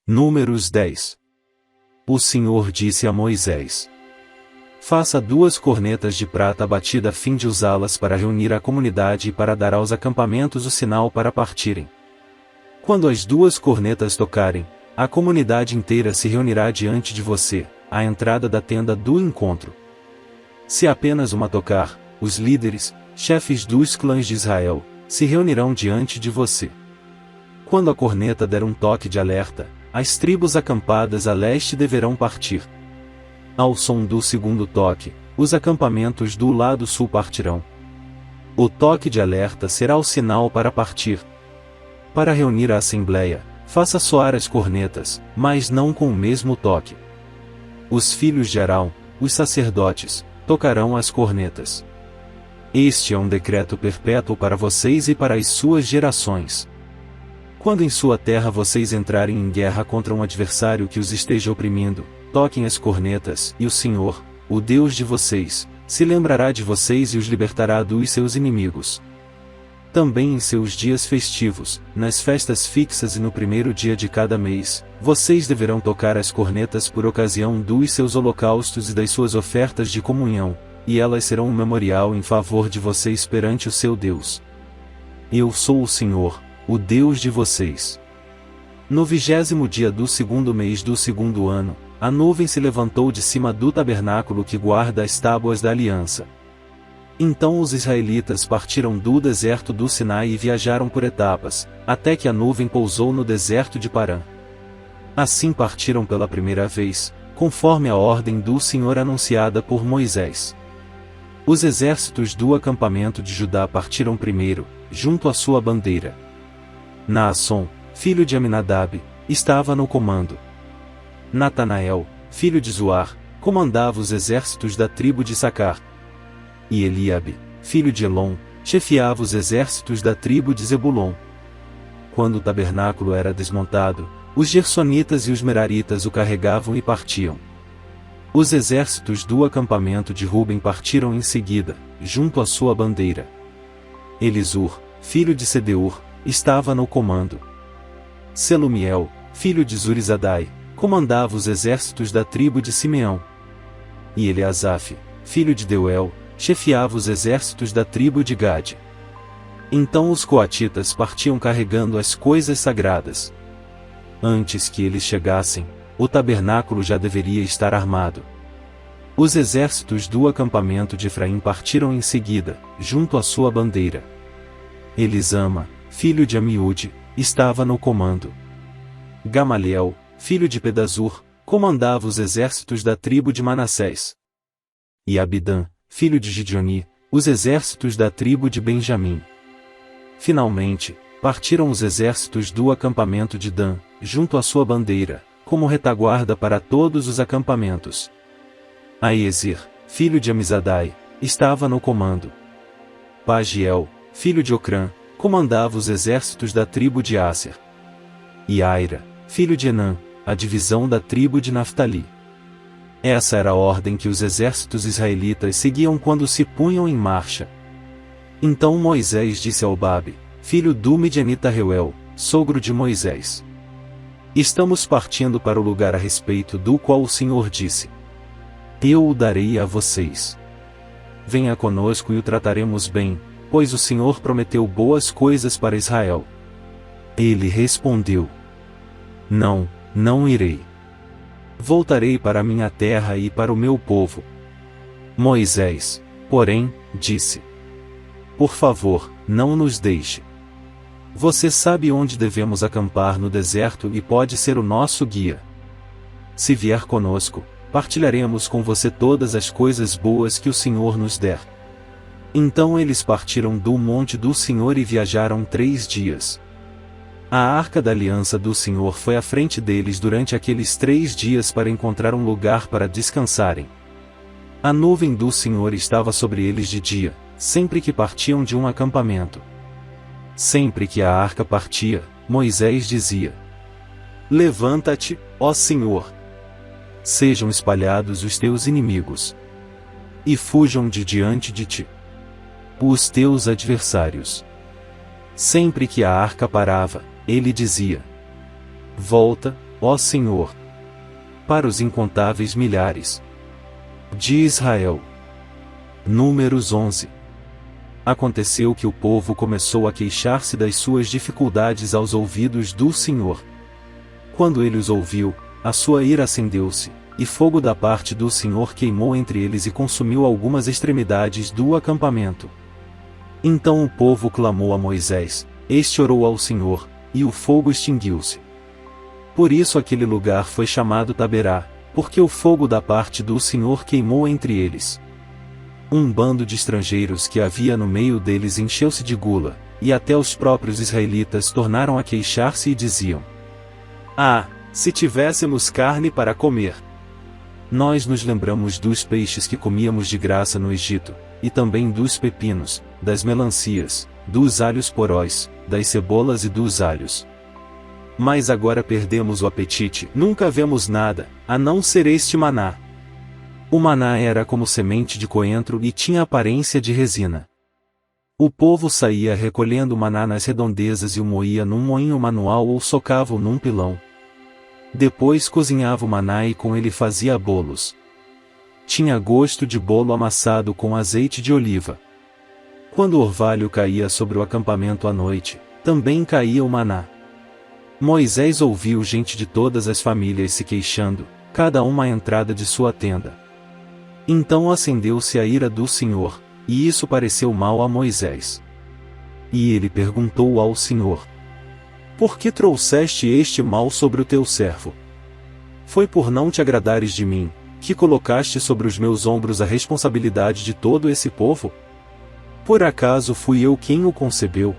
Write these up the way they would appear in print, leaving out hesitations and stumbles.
Números 10. O Senhor disse a Moisés: faça 2 cornetas de prata batida a fim de usá-las para reunir a comunidade e para dar aos acampamentos o sinal para partirem. Quando as 2 cornetas tocarem, a comunidade inteira se reunirá diante de você, à entrada da tenda do encontro. Se apenas uma tocar, os líderes, chefes dos clãs de Israel, se reunirão diante de você. Quando a corneta der um toque de alerta, as tribos acampadas a leste deverão partir. Ao som do segundo toque, os acampamentos do lado sul partirão. O toque de alerta será o sinal para partir. Para reunir a assembleia, faça soar as cornetas, mas não com o mesmo toque. Os filhos de Arão, os sacerdotes, tocarão as cornetas. Este é um decreto perpétuo para vocês e para as suas gerações. Quando em sua terra vocês entrarem em guerra contra um adversário que os esteja oprimindo, toquem as cornetas, e o Senhor, o Deus de vocês, se lembrará de vocês e os libertará dos seus inimigos. Também em seus dias festivos, nas festas fixas e no primeiro dia de cada mês, vocês deverão tocar as cornetas por ocasião dos seus holocaustos e das suas ofertas de comunhão, e elas serão um memorial em favor de vocês perante o seu Deus. Eu sou o Senhor, o Deus de vocês. No 20º dia do 2º mês do 2º ano, a nuvem se levantou de cima do tabernáculo que guarda as tábuas da aliança. Então os israelitas partiram do deserto do Sinai e viajaram por etapas, até que a nuvem pousou no deserto de Parã. Assim partiram pela primeira vez, conforme a ordem do Senhor anunciada por Moisés. Os exércitos do acampamento de Judá partiram primeiro, junto à sua bandeira. Naasson, filho de Aminadab, estava no comando. Natanael, filho de Zuar, comandava os exércitos da tribo de Issacar. E Eliabe, filho de Elon, chefiava os exércitos da tribo de Zebulon. Quando o tabernáculo era desmontado, os gersonitas e os meraritas o carregavam e partiam. Os exércitos do acampamento de Ruben partiram em seguida, junto à sua bandeira. Elisur, filho de Sedeur, estava no comando. Selumiel, filho de Zurizadai, comandava os exércitos da tribo de Simeão. E Eleazaf, filho de Deuel, chefiava os exércitos da tribo de Gade. Então os coatitas partiam carregando as coisas sagradas. Antes que eles chegassem, o tabernáculo já deveria estar armado. Os exércitos do acampamento de Efraim partiram em seguida, junto à sua bandeira. Elisama, filho de Amiúde, estava no comando. Gamaliel, filho de Pedazur, comandava os exércitos da tribo de Manassés. E Abidã, filho de Gideoni, os exércitos da tribo de Benjamim. Finalmente, partiram os exércitos do acampamento de Dan, junto à sua bandeira, como retaguarda para todos os acampamentos. Aiezer, filho de Amizadai, estava no comando. Pagiel, filho de Ocrã, comandava os exércitos da tribo de Asser. E Aira, filho de Enã, a divisão da tribo de Naftali. Essa era a ordem que os exércitos israelitas seguiam quando se punham em marcha. Então Moisés disse ao Babe, filho do Midianita Reuel, sogro de Moisés: estamos partindo para o lugar a respeito do qual o Senhor disse: eu o darei a vocês. Venha conosco e o trataremos bem, pois o Senhor prometeu boas coisas para Israel. Ele respondeu: não, não irei. Voltarei para a minha terra e para o meu povo. Moisés, porém, disse: por favor, não nos deixe. Você sabe onde devemos acampar no deserto e pode ser o nosso guia. Se vier conosco, partilharemos com você todas as coisas boas que o Senhor nos der. Então eles partiram do monte do Senhor e viajaram 3 dias. A arca da aliança do Senhor foi à frente deles durante aqueles 3 dias para encontrar um lugar para descansarem. A nuvem do Senhor estava sobre eles de dia, sempre que partiam de um acampamento. Sempre que a arca partia, Moisés dizia: levanta-te, ó Senhor! Sejam espalhados os teus inimigos. E fujam de diante de ti os teus adversários. Sempre que a arca parava, ele dizia: volta, ó Senhor, para os incontáveis milhares de Israel. Números 11. Aconteceu que o povo começou a queixar-se das suas dificuldades aos ouvidos do Senhor. Quando ele os ouviu, a sua ira acendeu-se, e fogo da parte do Senhor queimou entre eles e consumiu algumas extremidades do acampamento. Então o povo clamou a Moisés, este orou ao Senhor, e o fogo extinguiu-se. Por isso aquele lugar foi chamado Taberá, porque o fogo da parte do Senhor queimou entre eles. Um bando de estrangeiros que havia no meio deles encheu-se de gula, e até os próprios israelitas tornaram a queixar-se e diziam: Ah, se tivéssemos carne para comer! Nós nos lembramos dos peixes que comíamos de graça no Egito, e também dos pepinos, das melancias, dos alhos poróis, das cebolas e dos alhos. Mas agora perdemos o apetite, nunca vemos nada, a não ser este maná. O maná era como semente de coentro e tinha aparência de resina. O povo saía recolhendo o maná nas redondezas e o moía num moinho manual ou socava-o num pilão. Depois cozinhava o maná e com ele fazia bolos. Tinha gosto de bolo amassado com azeite de oliva. Quando o orvalho caía sobre o acampamento à noite, também caía o maná. Moisés ouviu gente de todas as famílias se queixando, cada uma à entrada de sua tenda. Então acendeu-se a ira do Senhor, e isso pareceu mal a Moisés. E ele perguntou ao Senhor: Por que trouxeste este mal sobre o teu servo? Foi por não te agradares de mim, que colocaste sobre os meus ombros a responsabilidade de todo esse povo? Por acaso fui eu quem o concebeu?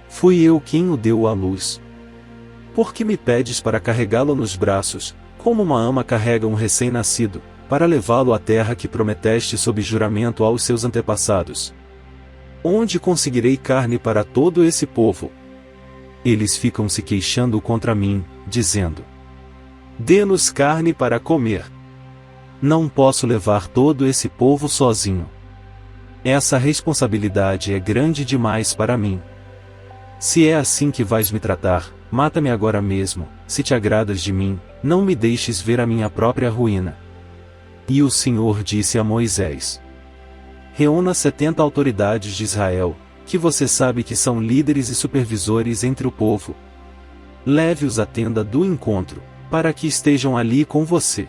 Fui eu quem o deu à luz? Por que me pedes para carregá-lo nos braços, como uma ama carrega um recém-nascido, para levá-lo à terra que prometeste sob juramento aos seus antepassados? Onde conseguirei carne para todo esse povo? Eles ficam se queixando contra mim, dizendo: Dê-nos carne para comer. Não posso levar todo esse povo sozinho. Essa responsabilidade é grande demais para mim. Se é assim que vais me tratar, mata-me agora mesmo, se te agradas de mim, não me deixes ver a minha própria ruína. E o Senhor disse a Moisés: Reúna 70 autoridades de Israel, que você sabe que são líderes e supervisores entre o povo. Leve-os à tenda do encontro, para que estejam ali com você.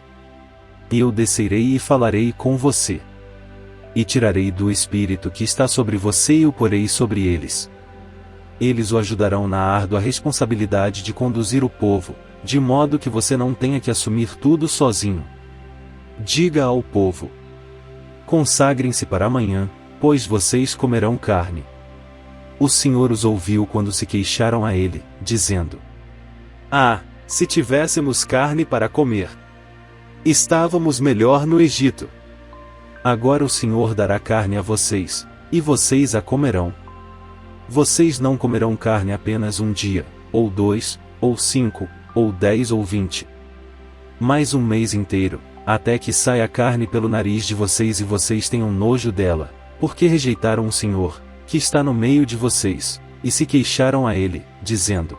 Eu descerei e falarei com você. E tirarei do Espírito que está sobre você e o porei sobre eles. Eles o ajudarão na árdua responsabilidade de conduzir o povo, de modo que você não tenha que assumir tudo sozinho. Diga ao povo: Consagrem-se para amanhã, pois vocês comerão carne. O Senhor os ouviu quando se queixaram a ele, dizendo: Ah, se tivéssemos carne para comer! Estávamos melhor no Egito. Agora o Senhor dará carne a vocês, e vocês a comerão. Vocês não comerão carne apenas um dia, ou 2, ou 5, ou 10 ou 20. Mas um mês inteiro, até que saia a carne pelo nariz de vocês e vocês tenham nojo dela, porque rejeitaram o Senhor, que está no meio de vocês, e se queixaram a ele, dizendo: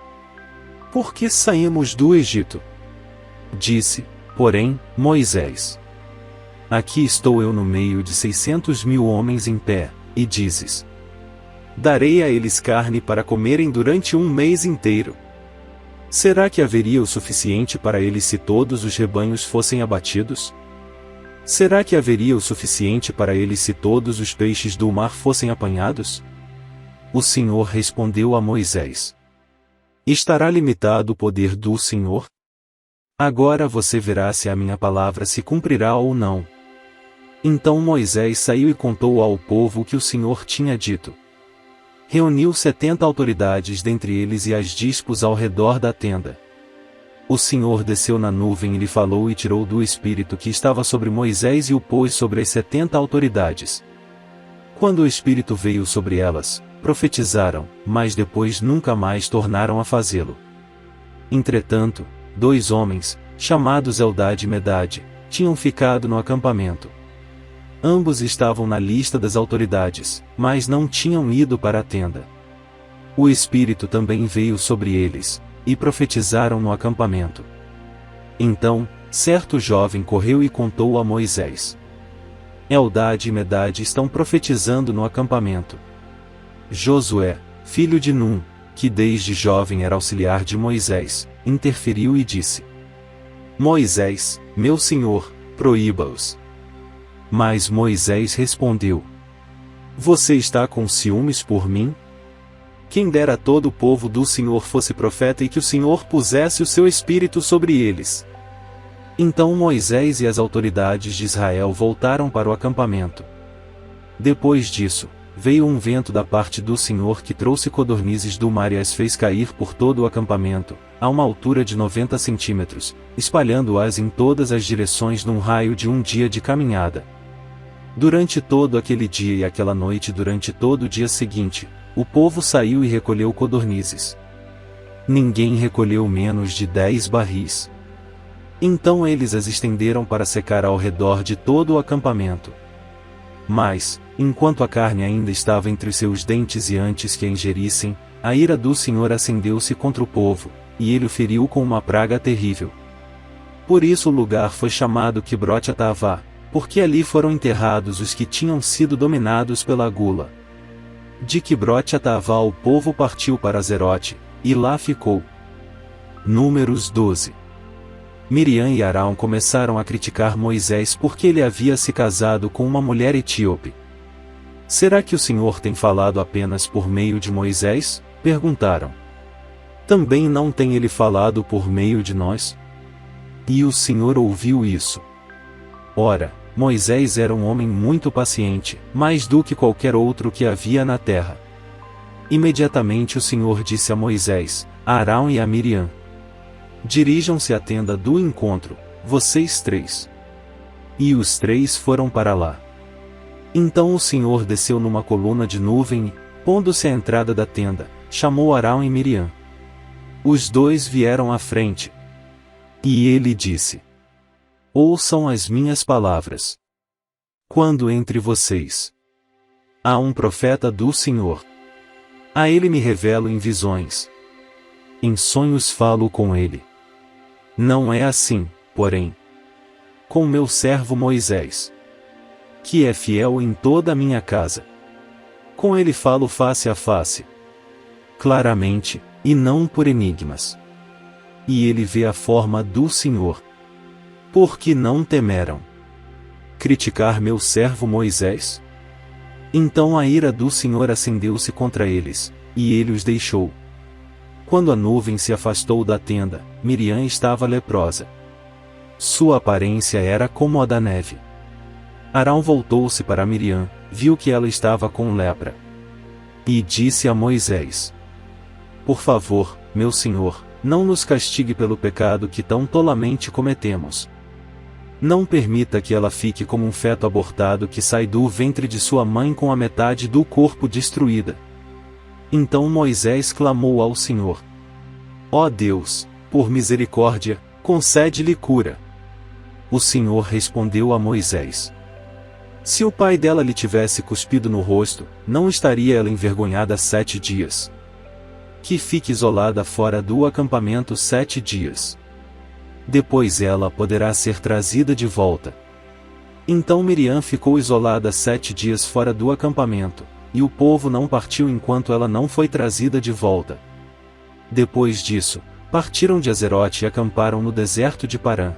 Por que saímos do Egito? Disse, porém, Moisés: Aqui estou eu no meio de 600.000 homens em pé, e dizes: Darei a eles carne para comerem durante um mês inteiro. Será que haveria o suficiente para eles se todos os rebanhos fossem abatidos? Será que haveria o suficiente para eles se todos os peixes do mar fossem apanhados? O Senhor respondeu a Moisés: Estará limitado o poder do Senhor? Agora você verá se a minha palavra se cumprirá ou não. Então Moisés saiu e contou ao povo o que o Senhor tinha dito. Reuniu 70 autoridades dentre eles e as dispôs ao redor da tenda. O Senhor desceu na nuvem e lhe falou e tirou do Espírito que estava sobre Moisés e o pôs sobre as 70 autoridades. Quando o Espírito veio sobre elas, profetizaram, mas depois nunca mais tornaram a fazê-lo. Entretanto, 2 homens, chamados Eldade e Medade, tinham ficado no acampamento. Ambos estavam na lista das autoridades, mas não tinham ido para a tenda. O Espírito também veio sobre eles, e profetizaram no acampamento. Então, certo jovem correu e contou a Moisés. Eldade e Medade estão profetizando no acampamento. Josué, filho de Num, que desde jovem era auxiliar de Moisés, interferiu e disse: Moisés, meu senhor, proíba-os. Mas Moisés respondeu: Você está com ciúmes por mim? Quem dera todo o povo do Senhor fosse profeta e que o Senhor pusesse o seu espírito sobre eles. Então Moisés e as autoridades de Israel voltaram para o acampamento. Depois disso, veio um vento da parte do Senhor que trouxe codornizes do mar e as fez cair por todo o acampamento, a uma altura de 90 centímetros, espalhando-as em todas as direções num raio de um dia de caminhada. Durante todo aquele dia e aquela noite, durante todo o dia seguinte, o povo saiu e recolheu codornizes. Ninguém recolheu menos de 10 barris. Então eles as estenderam para secar ao redor de todo o acampamento. Mas, enquanto a carne ainda estava entre seus dentes e antes que a ingerissem, a ira do Senhor acendeu-se contra o povo, e ele o feriu com uma praga terrível. Por isso o lugar foi chamado Quibrote-Hatavá, porque ali foram enterrados os que tinham sido dominados pela gula. De Quibrote-Hatavá o povo partiu para Zerote, e lá ficou. Números 12. Miriam e Arão começaram a criticar Moisés porque ele havia se casado com uma mulher etíope. Será que o Senhor tem falado apenas por meio de Moisés? Perguntaram. Também não tem ele falado por meio de nós? E o Senhor ouviu isso. Ora, Moisés era um homem muito paciente, mais do que qualquer outro que havia na terra. Imediatamente o Senhor disse a Moisés, a Arão e a Miriam: Dirijam-se à tenda do encontro, vocês três. E os três foram para lá. Então o Senhor desceu numa coluna de nuvem e, pondo-se à entrada da tenda, chamou Arão e Miriam. Os dois vieram à frente. E ele disse: Ouçam as minhas palavras. Quando entre vocês há um profeta do Senhor, a ele me revelo em visões. Em sonhos falo com ele. Não é assim, porém, com meu servo Moisés, que é fiel em toda a minha casa. Com ele falo face a face, claramente, e não por enigmas. E ele vê a forma do Senhor. Por que não temeram criticar meu servo Moisés? Então a ira do Senhor acendeu-se contra eles, e ele os deixou. Quando a nuvem se afastou da tenda, Miriam estava leprosa. Sua aparência era como a da neve. Arão voltou-se para Miriam, viu que ela estava com lepra. E disse a Moisés: Por favor, meu senhor, não nos castigue pelo pecado que tão tolamente cometemos. Não permita que ela fique como um feto abortado que sai do ventre de sua mãe com a metade do corpo destruída. Então Moisés clamou ao Senhor: Ó Deus, por misericórdia, concede-lhe cura. O Senhor respondeu a Moisés: Se o pai dela lhe tivesse cuspido no rosto, não estaria ela envergonhada 7 dias? Que fique isolada fora do acampamento 7 dias. Depois ela poderá ser trazida de volta. Então Miriam ficou isolada 7 dias fora do acampamento, e o povo não partiu enquanto ela não foi trazida de volta. Depois disso, partiram de Azerote e acamparam no deserto de Parã.